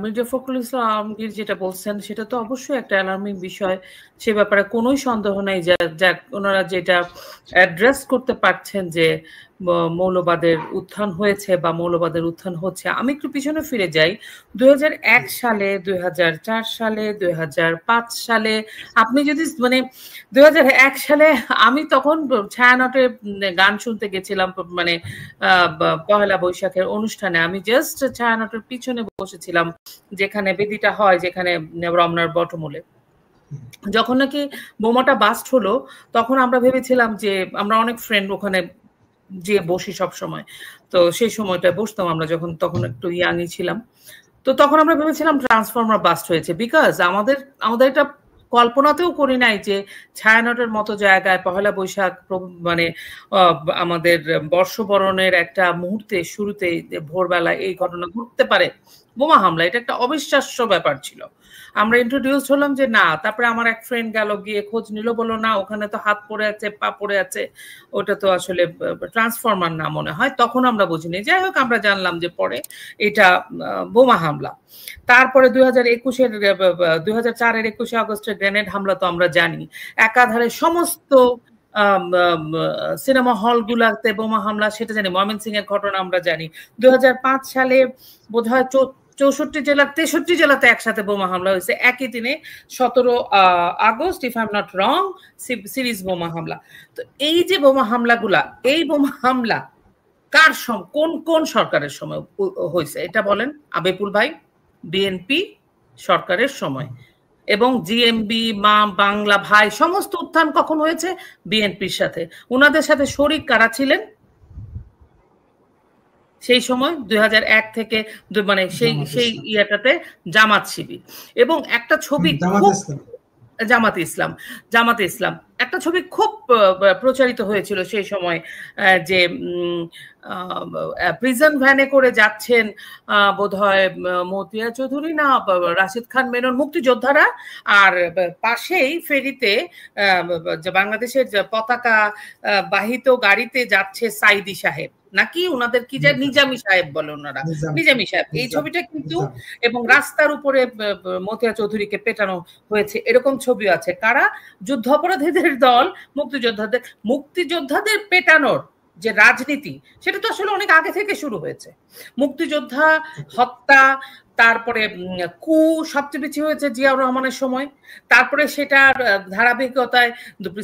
মির্জা ফখরুল ইসলাম আলমগীর যেটা বলছেন সেটা তো অবশ্যই একটা অ্যালার্মিং বিষয়, সে ব্যাপারে কোনোই সন্দেহ নাই। যা ওনারা যেটা অ্যাড্রেস করতে পারছেন যে মৌলবাদের উত্থান হয়েছে বা মৌলবাদের উত্থান হচ্ছে। আমি একটু পিছনে ফিরে যাই, 2001 সালে, 2004 সালে, 2005 সালে, আপনি যদি মানে 2001 সালে আমি তখন ছায়ানটের গান শুনতে গেছিলাম, মানে পহেলা বৈশাখের অনুষ্ঠানে। আমি জাস্ট ছায়ানটের পিছনে বসেছিলাম, যেখানে বেদিটা হয়, যেখানে রমনার বটমূলে। যখন নাকি বোমাটা বাস্ট হলো, তখন আমরা ভেবেছিলাম যে আমরা অনেক ফ্রেন্ড ওখানে যে বসি সব সময়, তো সেই সময়টা বসতাম আমরা যখন, তখন একটু ইয়াংই ছিলাম। তো তখন আমরা ভেবেছিলাম ট্রান্সফরমার বাস্ট হয়েছে, বিকজ আমাদের এটা কল্পনাতেও করি নাই যে ছায়ানটের মতো জায়গায় পহেলা বৈশাখ মানে আমাদের বর্ষবরণের একটা মুহূর্তে শুরুতে ভোরবেলা এই ঘটনা ঘটতে পারে, বোমা হামলা। এটা একটা অবিশ্বাস্য ব্যাপার ছিল। আমরা ইন্ট্রোডিউস হলাম যে না, তারপরে আমার এক ফ্রেন্ড গেল, গিয়ে খোঁজ নিল, বললো না ওখানে তো হাত পড়ে আছে, পা পড়ে আছে, ওটা তো আসলে ট্রান্সফরমার না মনে হয়। তখন আমরা বুঝিনি। যাই হোক, আমরা জানলাম যে পরে এটা বোমা হামলা। তারপরে 2004-এর 21 আগস্টের গ্রেনেড হামলা তো আমরা জানি। একাধারে সমস্ত সিনেমা হলগুলাতে বোমা হামলা, সেটা জানি। ময়মনসিংহ এর ঘটনা আমরা জানি। 2005 সালে বোধহয় 64 জেলা 63 জেলাতে একসাথে বোমা হামলা হয়েছে একই দিনে, 17 August, if I am not wrong, series বোমা হামলা। তো এই যে বোমা হামলাগুলা, এই বোমা হামলা কার কোন সরকারের সময় হয়েছে এটা বলেন আবেপুল ভাই? বিএনপি সরকারের সময়। এবং জিএমবি, মা বাংলা ভাই, সমস্ত উত্থান কখন হয়েছে? বিএনপির সাথে। ওনাদের সাথে শরিক কারা ছিলেন সেই সময়? 2001 থেকে মানে সেই ইয়াটাতে জামাত শিবির। এবং একটা ছবি, জামাতে ইসলাম একটা ছবি খুব প্রচারিত হয়েছিল সেই সময়, যে প্রিজন ভ্যানে করে যাচ্ছেন বোধহয় মতিয়া চৌধুরী না রাশিদ খান মেনন, মুক্তিযোদ্ধারা, আর পাশেই ফেরিতে বাংলাদেশের পতাকা বাহিত গাড়িতে যাচ্ছে সাইদি সাহেব, নাকি ওনাদের কি যায়, নিজামী সাহেব বলে ওনারা, নিজামী সাহেব। এই ছবিটা কিন্তু, এবং রাস্তার উপরে মতিয়া চৌধুরীকে পেটানো হয়েছে, এরকম ছবি আছে। কারা? যুদ্ধ অপরাধীদের দল, মুক্তিযোদ্ধাদের পেটানোর যে রাজনীতি, সেটা তো আসলে অনেক আগে থেকে শুরু হয়েছে। মুক্তিযোদ্ধা হত্যা, তারপরে কু সবচেয়ে বেশি হয়েছে জিয়াউর রহমানের সময়। তারপরে সেটার ধারাবাহিকতায়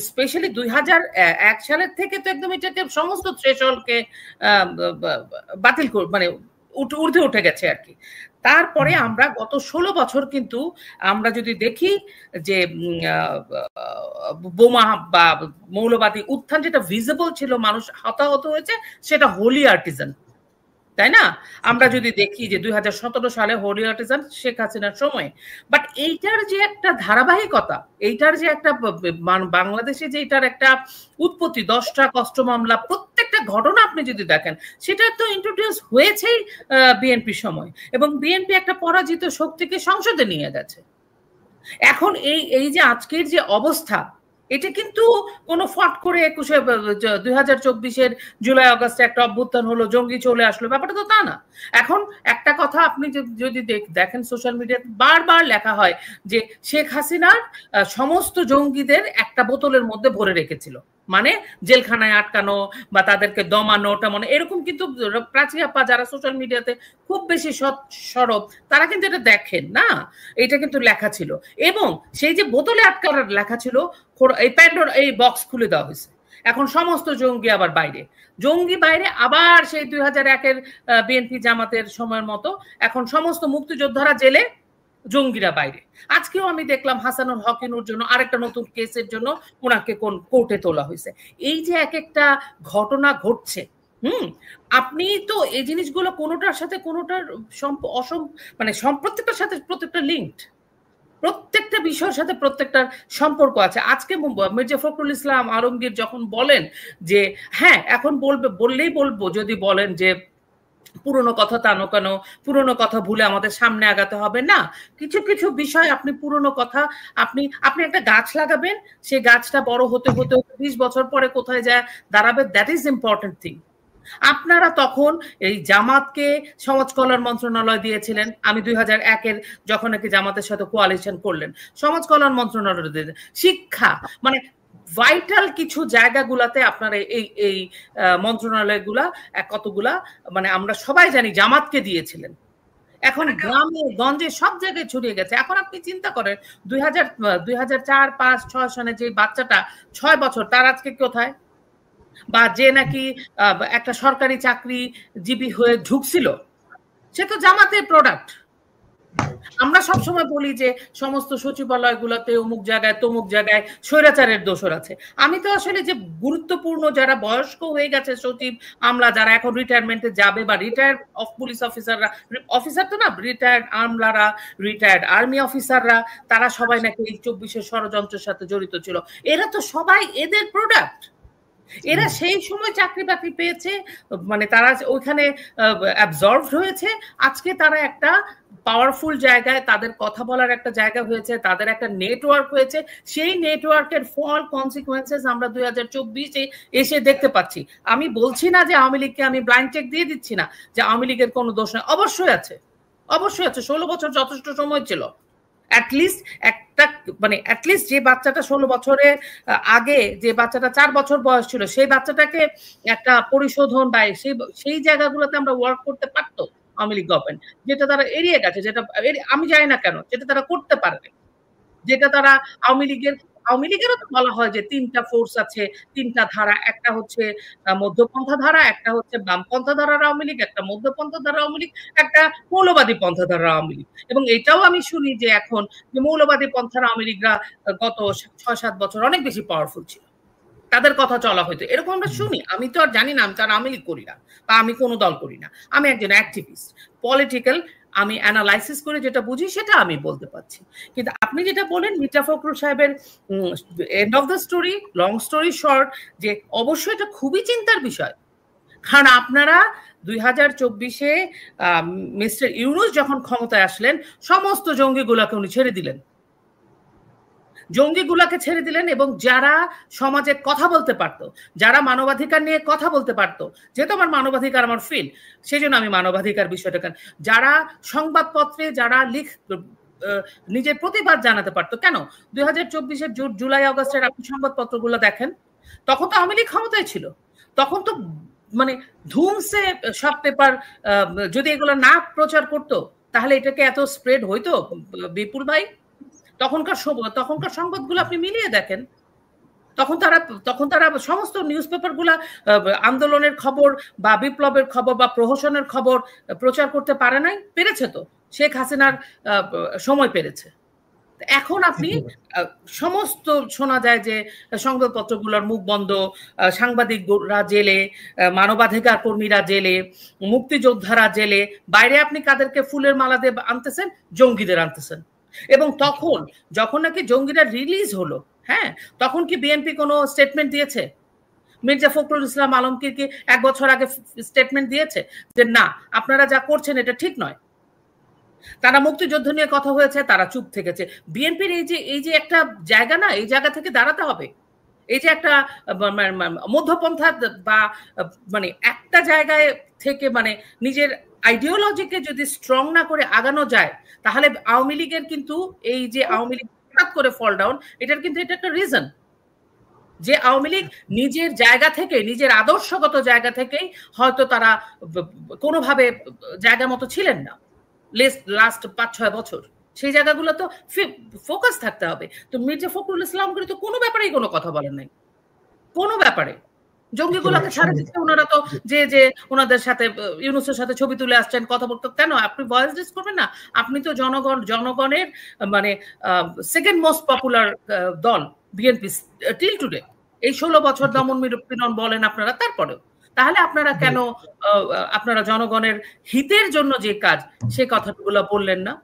স্পেশালি 2001 সালের থেকে তো একদম এটাকে সমস্ত থ্রেশহোল্ডকে বাতিল মানে ঊর্ধ্বে উঠে গেছে আর কি। তারপরে আমরা গত 16 বছর কিন্তু আমরা যদি দেখি যে বোমা বা মৌলবাদী উত্থান যেটা ভিজিবল ছিল, মানুষ হতাহত হয়েছে, সেটা হোলি আর্টিজান, তাই না? আমরা যদি দেখি যে 2017 সালে হোলি আর্টিজান শেখ হাসিনার সময়। বাট এইটার যে একটা ধারাবাহিকতা, এইটার যে একটা বাংলাদেশে যে এটার একটা উৎপত্তি, 10টা কষ্ট মামলা, প্রত্যেকটা ঘটনা আপনি যদি দেখেন, সেটা তো ইন্ট্রোডিউস হয়েছেই বিএনপির সময়, এবং বিএনপি একটা পরাজিত শক্তিকে সংসদে নিয়ে গেছে। এখন এই যে আজকের যে অবস্থা, এটা কিন্তু কোনো ফট করে 2024-এর জুলাই আগস্টে একটা অভ্যুত্থান হলো, জঙ্গি চলে আসলো, ব্যাপারটা তো তা না। এখন একটা কথা আপনি যদি দেখেন, সোশ্যাল মিডিয়াতে বারবার লেখা হয় যে শেখ হাসিনার সমস্ত জঙ্গিদের একটা বোতলের মধ্যে ভরে রেখেছিল, মানে জেলখানায় আটকানো বা তাদেরকে দমানো টমানো, এরকম কিন্তু প্রাচী আপা যারা সোশ্যাল মিডিয়াতে খুব বেশি সরব, তারা কিন্তু এটা দেখেন না, এটা কিন্তু লেখা ছিল। এবং সেই যে বোতলে আটকানোর লেখা ছিল, এই প্যান্ডোর এই বক্স খুলে দেওয়া হয়েছে। এখন সমস্ত জঙ্গি আবার বাইরে, আবার সেই 2001-এর বিএনপি জামাতের সময়ের মতো এখন সমস্ত মুক্তিযোদ্ধারা জেলে, জঙ্গিরা বাইরে। আজকেও আমি দেখলাম হাসানুল হকিনুর জন্য আরেকটা নতুন কেসের জন্য ওনাকে কোন কোর্টে তোলা হয়েছে। এই যে এক একটা ঘটনা ঘটছে, আপনি তো এই জিনিসগুলো কোনোটার সাথে কোনোটার মানে প্রত্যেকটার সাথে প্রত্যেকটা লিঙ্কড, প্রত্যেকটা বিষয়ের সাথে প্রত্যেকটার সম্পর্ক আছে। আজকে মির্জা ফখরুল ইসলাম আলমগীর যখন বলেন যে হ্যাঁ, এখন বললেই বলবো যদি বলেন যে পুরনো কথা টানো কেন, পুরনো কথা ভুলে আমাদের সামনে আগাতে হবে না। কিছু কিছু বিষয় আপনি পুরনো কথা, আপনি একটা গাছ লাগাবেন, সেই গাছটা বড় হতে হতে 20 বছর পরে কোথায় যায় দাঁড়াবে, দ্যাট ইজ ইম্পর্টেন্ট থিং। আপনারা তখন এই জামাতকে সমাজ কল্যাণ মন্ত্রণালয় দিয়েছিলেন। আমি 2001-এর যখন নাকি জামাতের সাথে কোয়ালিশন করলেন, সমাজ কল্যাণ মন্ত্রণালয় দিয়েছেন। শিক্ষা মানে ভাইটাল কিছু জায়গাগুলাতে আপনারা এই এই মন্ত্রণালয়গুলা কতগুলা মানে আমরা সবাই জানি জামাতকে দিয়েছিলেন। এখন গ্রামে গঞ্জে সব জায়গায় ছড়িয়ে গেছে। এখন আপনি চিন্তা করেন 2004, 5, 6 সনে যে বাচ্চাটা 6 বছর, তার আজকে কোথায়? বা যে নাকি একটা সরকারি চাকরিজীবী হয়ে ঢুকছিল, সে তো জামাতের প্রোডাক্ট। আমরা সবসময় বলি যে সমস্ত সচিবালয়গুলোতে অমুক জায়গায় তমুক জায়গায় স্বৈরাচারের দোষর আছে। আমি তো আসলে যে গুরুত্বপূর্ণ যারা বয়স্ক হয়ে গেছে সচিব, আমলা যারা এখন রিটায়ারমেন্টে যাবে, বা রিটায়ার্ড পুলিশ অফিসাররা, অফিসার তো না, রিটায়ার্ড আমলারা, রিটায়ার্ড আর্মি অফিসাররা, তারা সবাই নাকি এই 24-এর ষড়যন্ত্রের সাথে জড়িত ছিল। এরা তো সবাই এদের প্রোডাক্ট। এরা সেই সময় চাকরি বাকরি পেয়েছে, মানে তারা ওইখানে অ্যাবজর্ভড হয়েছে। আজকে তারা একটা পাওয়ারফুল জায়গায়, তাদের কথা বলার একটা জায়গা হয়েছে, তাদের একটা নেটওয়ার্ক হয়েছে। সেই নেটওয়ার্কের ফল কনসিকুয়েন্সেস আমরা 2024-এ এসে দেখতে পাচ্ছি। আমি বলছি না যে আওয়ামী লীগকে আমি ব্লাইন্ড চেক দিয়ে দিচ্ছি না যে আওয়ামী লীগের কোনো দোষ নেই, অবশ্যই আছে, অবশ্যই আছে। 16 বছর যথেষ্ট সময় ছিল। অ্যাটলিস্ট একটা মানে অ্যাটলিস্ট যে বাচ্চাটা 16 বছরের আগে যে বাচ্চাটা 4 বছর বয়স ছিল, সেই বাচ্চাটাকে একটা পরিশোধন বা সেই জায়গাগুলোতে আমরা ওয়ার্ক করতে পারতো আওয়ামী লীগ গভর্নমেন্ট, যেটা তারা এড়িয়ে গেছে, যেটা আমি জানি না কেন, যেটা তারা করতে পারবে, যেটা তারা আওয়ামী লীগেরও তো বলা হয় যে 3টা ফোর্স আছে, 3টা ধারা, একটা হচ্ছে মধ্যপন্থা ধারা, একটা হচ্ছে বামপন্থা ধারার আওয়ামী লীগ, একটা মধ্যপন্থা ধারা আওয়ামী লীগ, একটা মৌলবাদী পন্থা ধারার আওয়ামী লীগ। এবং এটাও আমি শুনি যে এখন যে মৌলবাদী পন্থার আওয়ামী লীগরা গত 6-7 বছর অনেক বেশি পাওয়ারফুল ছিল, তাদের কথা চলা হইতো, এরকম আমরা শুনি। আমি তো আর জানি না, আমি তার আওয়ামী লীগ করি না বা আমি কোনো দল করি না। আমি একজন অ্যাক্টিভিস্ট, পলিটিক্যাল, আমি অ্যানালাইসিস করে যেটা বুঝি সেটা আমি বলতে পারছি। কিন্তু আপনি যেটা বলেন মির্জা ফখরুল সাহেবের end of the story, long story short, যে অবশ্যই এটা খুবই চিন্তার বিষয়। কারণ আপনারা 2024-এ মিস্টার ইউনূস যখন ক্ষমতায় আসলেন, সমস্ত জঙ্গিগুলাকে উনি ছেড়ে দিলেন, জঙ্গিগুলাকে ছেড়ে দিলেন। এবং যারা সমাজে কথা বলতে পারতো, যারা মানবাধিকার নিয়ে কথা বলতে পারতো, যেহেতু আমার মানবাধিকার আমার ফিল, সেই জন্য আমি মানবাধিকার বিষয়টা, যারা সংবাদপত্রে যারা নিজের প্রতিবাদ জানাতে পারতো। কেন 2024-এর জুলাই আগস্টের আপনি সংবাদপত্রগুলো দেখেন, তখন তো আওয়ামী লীগ ক্ষমতায় ছিল, তখন তো মানে ধুমসে সব পেপার যদি এগুলো না প্রচার করতো তাহলে এটাকে এত স্প্রেড হইতো বিপুল ভাই? তখনকার সংবাদগুলো আপনি মিলিয়ে দেখেন, তখন তারা সমস্ত নিউজ পেপারগুলা আন্দোলনের খবর বা বিপ্লবের খবর বা প্রহসনের খবর প্রচার করতে পারে নাই? পেরেছে তো, শেখ হাসিনার সময় পেরেছে। এখন আপনি সমস্ত শোনা যায় যে সংবাদপত্রগুলোর মুখ বন্ধ, সাংবাদিকরা জেলে, মানবাধিকার কর্মীরা জেলে, মুক্তিযোদ্ধারা জেলে। বাইরে আপনি কাদেরকে ফুলের মালা দিয়ে আনতেছেন? জঙ্গিদের আনতেছেন। এবং তখন যখন নাকি জঙ্গিরা রিলিজ হলো, হ্যাঁ, তখন কি বিএনপি কোনো স্টেটমেন্ট দিয়েছে? মির্জা ফখরুল ইসলাম আলমগীর কি 1 বছর আগে স্টেটমেন্ট দিয়েছে যে না আপনারা যা করছেন এটা ঠিক নয়? তারা মুক্তিযুদ্ধ নিয়ে কথা হয়েছে, তারা চুপ থেকেছে। বিএনপির এই যে একটা জায়গা না, এই জায়গা থেকে দাঁড়াতে হবে। এই যে একটা মধ্যপন্থা বা মানে একটা জায়গায় থেকে মানে নিজের আইডিওলজিকে যদি স্ট্রং না করে আগানো যায়, তাহলে আওয়ামী লীগের কিন্তু এই যে আওয়ামী লীগ হঠাৎ করে ফল ডাউন, এটার কিন্তু এটা একটা রিজন যে আওয়ামী লীগ নিজের জায়গা থেকে, নিজের আদর্শগত জায়গা থেকেই হয়তো তারা কোনোভাবে জায়গা মতো ছিলেন না লাস্ট 5-6 বছর। সেই জায়গাগুলো তো ফোকাস থাকতে হবে। তো মির্জা ফখরুল ইসলাম তো কোনো ব্যাপারেই কোনো কথা বলেন নাই, কোনো ব্যাপারে। জঙ্গিগুলোকে ছাড়ে দিচ্ছে, ওনারা তো যে ওনাদের সাথে ইউনূসের সাথে ছবি তুলে আসছেন, কথা বলতে। কেন আপনি ভয়েস রেজ করবেন না? আপনি তো জনগণের মানে সেকেন্ড মোস্ট পপুলার দল বিএনপি টিল টুডে। এই 16 বছর দমন নিপীড়ন বলেন আপনারা, তারপরেও তাহলে আপনারা কেন আপনারা জনগণের হিতের জন্য যে কাজ, সে কথাগুলো বললেন না?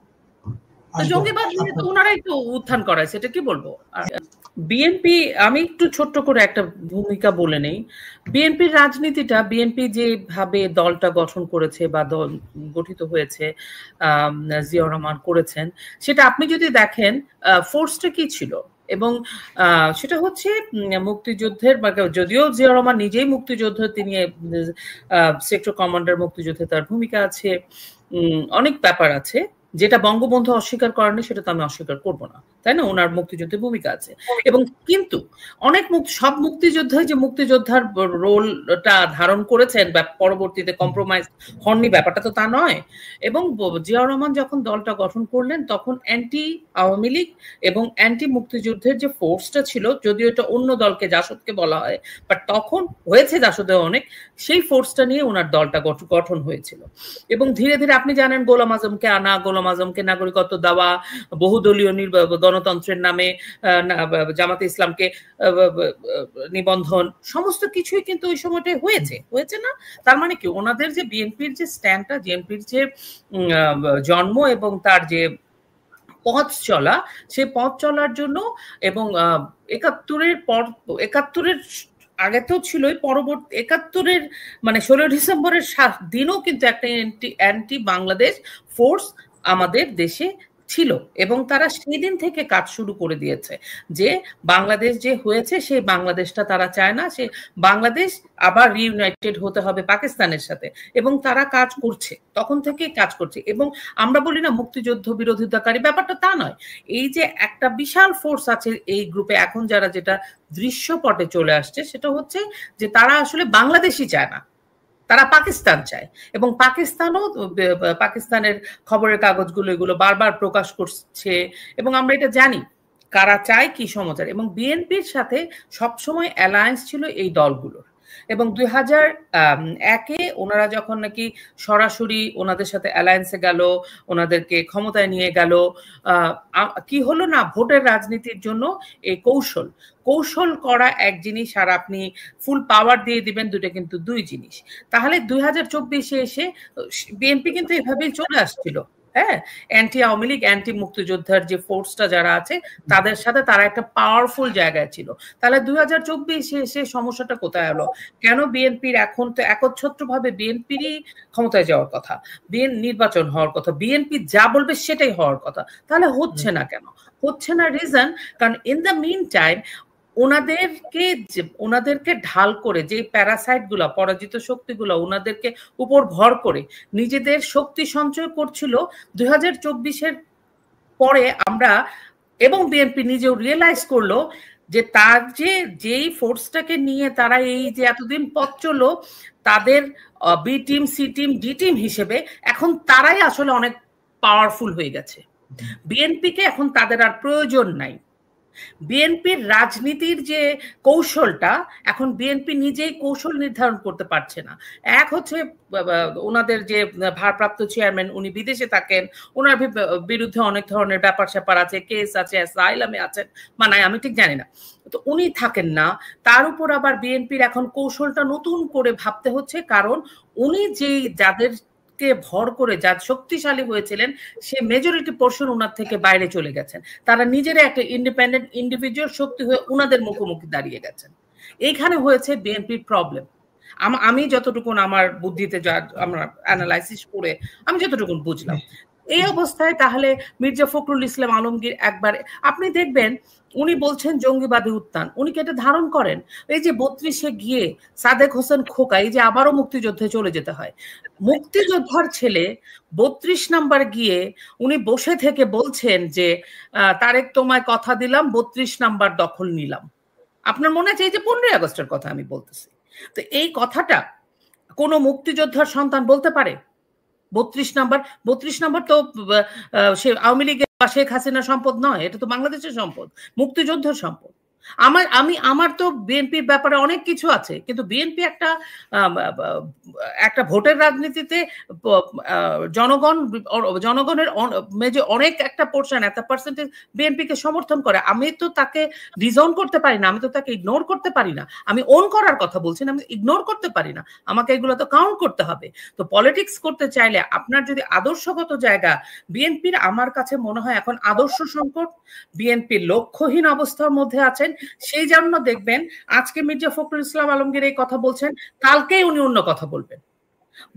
জঙ্গিবাদ নিয়ে তো ওনারাই তো উত্থান করাইছে, এটা কি বলবো। বিএনপি, আমি একটু ছোট্ট করে একটা ভূমিকা বলে নেই। বিএনপির রাজনীতিটা, বিএনপি যেভাবে দলটা গঠন করেছে বা দল গঠিত হয়েছে, জিয়াউর রহমান করেছেন, সেটা আপনি যদি দেখেন ফোর্সটা কি ছিল, এবং সেটা হচ্ছে মুক্তিযুদ্ধের, যদিও জিয়াউর রহমান নিজেই মুক্তিযুদ্ধ, তিনি সেক্টর কমান্ডার, মুক্তিযুদ্ধে তার ভূমিকা আছে, অনেক ব্যাপার আছে যেটা বঙ্গবন্ধু অস্বীকার করেনি, সেটা তো আমি অস্বীকার করব না, তাই না? ওনার মুক্তিযুদ্ধে ভূমিকা আছে। এবং কিন্তু অনেক সব মুক্তিযোদ্ধা যে মুক্তিযোদ্ধার রোলটা ধারণ করেছেন বা পরবর্তীতে কম্প্রোমাইজ হননি, ব্যাপারটা তো তা নয়। এবং জিয়াউর রহমান যখন দলটা গঠন করলেন তখন অ্যান্টি আওয়ামী লীগ এবং অ্যান্টি মুক্তিযুদ্ধের যে ফোর্সটা ছিল, যদিও এটা অন্য দলকে, জাসদকে বলা হয়, বাট তখন হয়েছে জাসদে অনেক, সেই ফোর্সটা নিয়ে ওনার দলটা গঠন হয়েছিল। এবং ধীরে ধীরে আপনি জানেন গোলাম আজমকে আনা, গোলাম আজমকে নাগরিকত্ব দেওয়া, বহুদলীয় গণতন্ত্রের নামে জামাতে ইসলামকে নিবন্ধন, সমস্ত কিছুই কিন্তু ওই সময়টায় হয়েছে না? তার মানে কি ওনাদের যে বিএনপির যে স্ট্যান্ডটা, বিএনপির যে জন্ম এবং তার যে পথ চলা, সেই পথ চলার জন্য, এবং ৭১-এর আগে তো ছিলই, পরবর্তী ৭১-এর মানে ১৬ ডিসেম্বরের দিনও কিন্তু একটা অ্যান্টি বাংলাদেশ ফোর্স আমাদের দেশে ছিল, এবং তারা সেই দিন থেকে কাজ শুরু করে দিয়েছে যে বাংলাদেশ যে হয়েছে সেই বাংলাদেশটা তারা চায় না, সে বাংলাদেশ আবার রিইউনাইটেড হতে হবে পাকিস্তানের সাথে, এবং তারা কাজ করছে, তখন থেকে কাজ করছে। এবং আমরা বলি না মুক্তিযুদ্ধ বিরোধিতাকারী, ব্যাপারটা তা নয়। এই যে একটা বিশাল ফোর্স আছে এই গ্রুপে এখন, যারা যেটা দৃশ্যপটে চলে আসছে সেটা হচ্ছে যে তারা আসলে বাংলাদেশই চায় না, তারা পাকিস্তান চায়। এবং পাকিস্তানের খবরের কাগজগুলো এগুলো বারবার প্রকাশ করছে, এবং আমরা এটা জানি কারা চায় কি সমাচার। এবং বিএনপির সাথে সবসময় অ্যালায়েন্স ছিল এই দলগুলোর। এবং ২০০১-এ ওনারা যখন নাকি সরাসরি ওনাদের সাথে অ্যালায়েন্সে গেল, ওনাদেরকে ক্ষমতায় নিয়ে গেল, কি হলো না, ভোটের রাজনীতির জন্য এই কৌশল করা এক জিনিস, আর আপনি ফুল পাওয়ার দিয়ে দিবেন, দুটো কিন্তু দুই জিনিস। তাহলে ২০২৪-এ এসে বিএনপি কিন্তু এভাবেই চলে আসছিল, হ্যাঁ, অ্যান্টি আওয়ামী লীগ, অ্যান্টি মুক্তিযোদ্ধার যে ফোর্সটা যারা আছে তাদের সাথে তারা একটা পাওয়ারফুল জায়গায় ছিল। তাহলে ২০২৪-এ এসে সমস্যাটা কোথায় হলো? কেন বিএনপির এখন তো একচ্ছত্রভাবে বিএনপিরই ক্ষমতায় যাওয়ার কথা, নির্বাচন হওয়ার কথা, বিএনপি যা বলবে সেটাই হওয়ার কথা, তাহলে হচ্ছে না কেন? হচ্ছে না রিজন কারণ ইন দ্য মিন টাইম ওনাদেরকে ঢাল করে যে প্যারাসাইট গুলা, পরাজিত শক্তিগুলো ওনাদেরকে উপর ভর করে নিজেদের শক্তি সঞ্চয় করছিল ২০২৪-এর পরে আমরা, এবং বিএনপি নিজেও রিয়েলাইজ করলো যে তার যেই ফোর্সটাকে নিয়ে তারা এই যে এতদিন পথ চললো, তাদের B team, C team, D team হিসেবে এখন তারাই আসলে অনেক পাওয়ারফুল হয়ে গেছে। বিএনপিকে এখন তাদের আর প্রয়োজন নাই। বিএনপির রাজনীতির যে কৌশলটা, এখন বিএনপি নিজেই কৌশল নির্ধারণ করতে পারছে না। এক হচ্ছে ওনাদের যে ভারপ্রাপ্ত চেয়ারম্যান, উনি বিদেশে থাকেন, ওনার বিরুদ্ধে অনেক ধরনের ব্যাপার স্যাপার আছে, কেস আছে, অ্যাসাইলামে আছেন, মানে আমি ঠিক জানি না, তো উনি থাকেন না। তার উপর আবার বিএনপির এখন কৌশলটা নতুন করে ভাবতে হচ্ছে, কারণ উনি যাদেরকে ভর করে যা শক্তিশালী হয়েছিলেন সে মেজরিটি পোর্শন ওনার থেকে বাইরে চলে গেছেন, তারা নিজেরা একটা ইন্ডিপেন্ডেন্ট ইন্ডিভিজুয়াল শক্তি হয়ে ওনাদের মুখোমুখি দাঁড়িয়ে গেছেন। এইখানে হয়েছে বিএনপির প্রবলেম। আমি যতটুকু আমার বুদ্ধিতে আমরা অ্যানালাইসিস করে আমি যতটুকু বুঝলাম, এই অবস্থায় তাহলে মির্জা ফখরুল ইসলাম আলমগীর একবার আপনি দেখবেন উনি বলছেন জঙ্গিবাদী উত্থান, উনি কি এটা ধারণ করেন? এই যে ৩২-এ গিয়ে সাদেক হোসেন খোকা, এই যে আবারও মুক্তিযুদ্ধে চলে যেতে হয়, মুক্তিযোদ্ধার ছেলে ৩২ নাম্বার গিয়ে উনি বসে থেকে বলছেন যে তারেক তোমায় কথা দিলাম ৩২ নাম্বার দখল নিলাম। আপনার মনে আছে? এই যে ১৫ই আগস্টের কথা আমি বলতেছি, তো এই কথাটা কোন মুক্তিযোদ্ধার সন্তান বলতে পারে? ৩২ নাম্বার তো সে আওয়ামী লীগের বা শেখ হাসিনার সম্পদ নয়, এটা তো বাংলাদেশের সম্পদ, মুক্তিযোদ্ধার সম্পদ। আমার তো বিএনপির ব্যাপারে অনেক কিছু আছে, কিন্তু বিএনপি একটা ভোটের রাজনীতিতে জনগণের অনেক একটা পোর্শন, একটা পার্সেন্টেজ বিএনপিকে সমর্থন করে। আমি তো তাকে ডিজাউন করতে পারি না, আমি তো তাকে ইগনোর করতে পারি না। আমি ওন করার কথা বলছি না, আমি ইগনোর করতে পারি না, আমাকে এগুলো তো কাউন্ট করতে হবে। তো পলিটিক্স করতে চাইলে আপনার যদি আদর্শগত জায়গা, বিএনপির আমার কাছে মনে হয় এখন আদর্শ সংকট, বিএনপির লক্ষ্যহীন অবস্থার মধ্যে আছেন। সেই জন্য দেখবেন আজকে মির্জা ফখরুল ইসলাম আলমগীর এই কথা বলছেন, কালকেই উনি অন্য কথা বলবেন।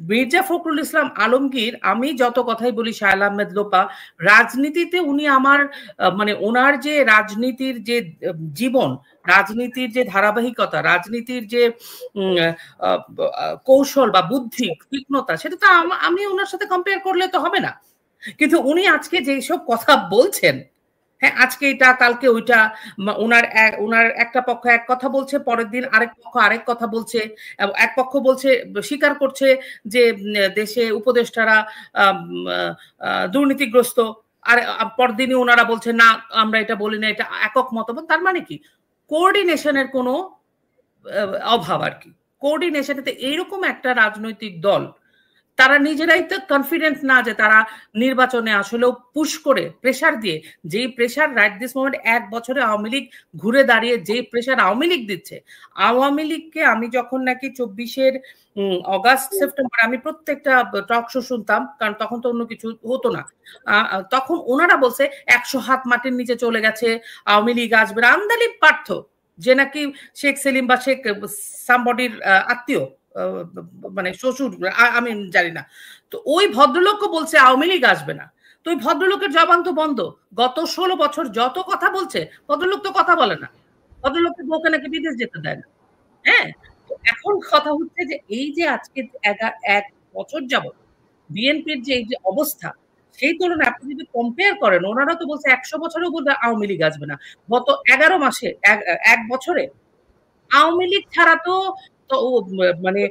মির্জা ফখরুল ইসলাম আলমগীর, আমি যত কথাই বলি শায়লা আহমেদ লোপা, রাজনীতিতে উনি আমার মানে ওনার যে রাজনীতির যে জীবন, রাজনীতির যে ধারাবাহিকতা, রাজনীতির যে কৌশল বা বুদ্ধি তীক্ষ্ণতা, সেটা তো আমি ওনার সাথে কম্পেয়ার করলে তো হবে না। কিন্তু উনি আজকে যেসব কথা বলছেন, হ্যাঁ আজকে এটা কালকে ওইটা, ওনার একটা পক্ষ এক কথা বলছে, পরের দিন আরেক পক্ষ আরেক কথা বলছে। এক পক্ষ বলছে, স্বীকার করছে যে দেশে উপদেষ্টারা দুর্নীতিগ্রস্ত, আর পরদিনই ওনারা বলছে না আমরা এটা বলি না, এটা একক মতামত। তার মানে কি কোঅর্ডিনেশনের কোনো অভাব আর কি। কোঅর্ডিনেশনেতে এইরকম একটা রাজনৈতিক দল, তারা নিজেরাই তো কনফিডেন্ট না যে তারা নির্বাচনে আসলেও পুশ করে প্রেসার দিয়ে, যেই প্রেসার রাইট দিস মোমেন্ট 1 বছরে আওয়ামী লীগ ঘুরে দাঁড়িয়ে যে প্রেসার আওয়ামী লীগ দিচ্ছে, আওয়ামী লীগকে আমি যখন নাকি 24 অগাস্ট সেপ্টেম্বর আমি প্রত্যেকটা টক শো শুনতাম, কারণ তখন তো অন্য কিছু হতো না, তখন ওনারা বলছে 100 হাত মাটির নিচে চলে গেছে, আওয়ামী লীগ আসবে না। আমদালিব পার্থ, যে নাকি শেখ সেলিম বা শেখ সামবডির আত্মীয়, মানে শ্বশুর, আমি জানি না, তো ওই ভদ্রলোকও বলছে আওয়ামী লীগ আসবে না। তো ওই ভদ্রলোকের জবান তো বন্ধ। গত 16 বছর যত কথা বলছে, ভদ্রলোক তো কথা বলে না, ভদ্রলোককে বউকে নাকি বিদেশ যেতে দেয় না। হ্যাঁ, এখন কথা হচ্ছে যে এই যে আজকে 1 বছর যাবত বিএনপির যে এই যে অবস্থা, সেই তুলনায় আপনি যদি কম্পেয়ার করেন, ওনারা তো বলছে 100 বছরেও বলবে আওয়ামী লীগ আসবে না। গত 11 মাসে, 1 বছরে আওয়ামী লীগ ছাড়া তো মানে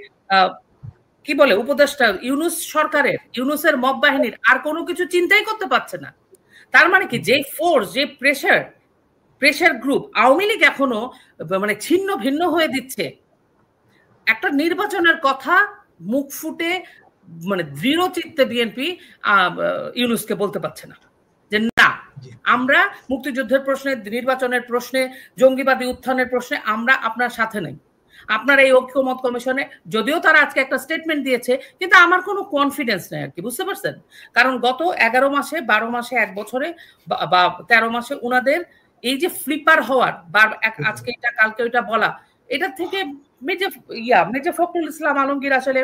কি বলে উপদেষ্টা ইউনুস সরকারের, ইউনুসের মব বাহিনীর আর কোনো কিছু চিন্তাই করতে পারছে না। তার মানে কি যে ফোর্স, যে প্রেশার গ্রুপ আওয়ামী লীগ এখনো মানে ছিন্ন ভিন্ন হয়ে দিচ্ছে, একটা নির্বাচনের কথা মুখ ফুটে মানে দৃঢ় চিত্তে বিএনপি ইউনুসকে বলতে পারছে না যে না, আমরা মুক্তিযুদ্ধের প্রশ্নে, নির্বাচনের প্রশ্নে, জঙ্গিবাদী উত্থানের প্রশ্নে আমরা আপনার সাথে নেই। আপনার এই ঐক্যমত কমিশনে যদিও তারা আজকে একটা স্টেটমেন্ট দিয়েছে, কিন্তু আমার কোনো কনফিডেন্স নেই আর কি, বুঝতে পারছেন? কারণ গত 11 মাসে, 12 মাসে, 1 বছরে বা 13 মাসে উনাদের এই যে ফ্লিপার হওয়ার, আজকে এটা কালকে ওইটা বলা, এটা থেকে মির্জা ফখরুল ইসলাম আলমগীর আসলে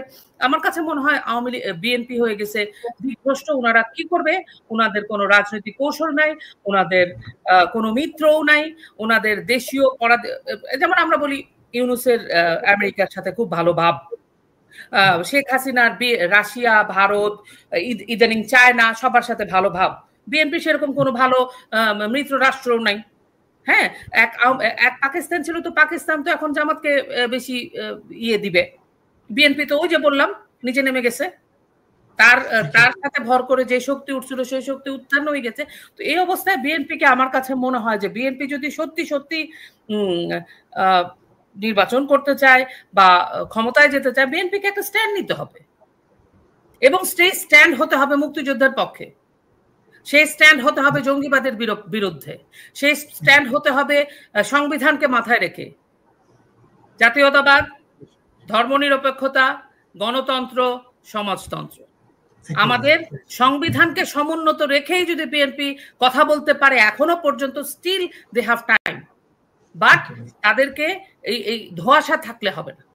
আমার কাছে মনে হয় আওয়ামী লীগ বিএনপি হয়ে গেছে বিধ্বস্ত। ওনারা কি করবে? ওনাদের কোনো রাজনৈতিক কৌশল নাই, ওনাদের কোনো মিত্রও নাই, ওনাদের দেশীয় যেমন আমরা বলি ইউনুসের আমেরিকার সাথে খুব ভালো ভাব, শেখ হাসিনার রাশিয়া, ভারত, ইদানিং চায়না, সবার সাথে ভালো ভাব। বিএনপি সেরকম কোনো ভালো মিত্র রাষ্ট্রও নাই। হ্যাঁ, এক পাকিস্তান ছিল, তো পাকিস্তান তো এখন জামাতকে বেশি ইয়ে দিবে। বিএনপি তো ওই যে বললাম নিচে নেমে গেছে, তার সাথে ভর করে যে শক্তি উঠছিল সেই শক্তি উত্থান হয়ে গেছে। তো এই অবস্থায় বিএনপিকে আমার কাছে মনে হয় যে বিএনপি যদি সত্যি সত্যি নির্বাচন করতে চায় বা ক্ষমতায় যেতে চায়, বিএনপিকে একটা স্ট্যান্ড নিতে হবে এবং সেই স্ট্যান্ড হতে হবে মুক্তিযুদ্ধের পক্ষে, সেই স্ট্যান্ড হতে হবে জঙ্গিবাদের বিরুদ্ধে, সেই স্ট্যান্ড হতে হবে সংবিধানকে মাথায় রেখে। জাতীয়তাবাদ, ধর্মনিরপেক্ষতা, গণতন্ত্র, সমাজতন্ত্র, আমাদের সংবিধানকে সমুন্নত রেখেই যদি বিএনপি কথা বলতে পারে, এখনো পর্যন্ত still they have time, but তাদেরকে এই ধোঁয়াশা থাকলে হবে না।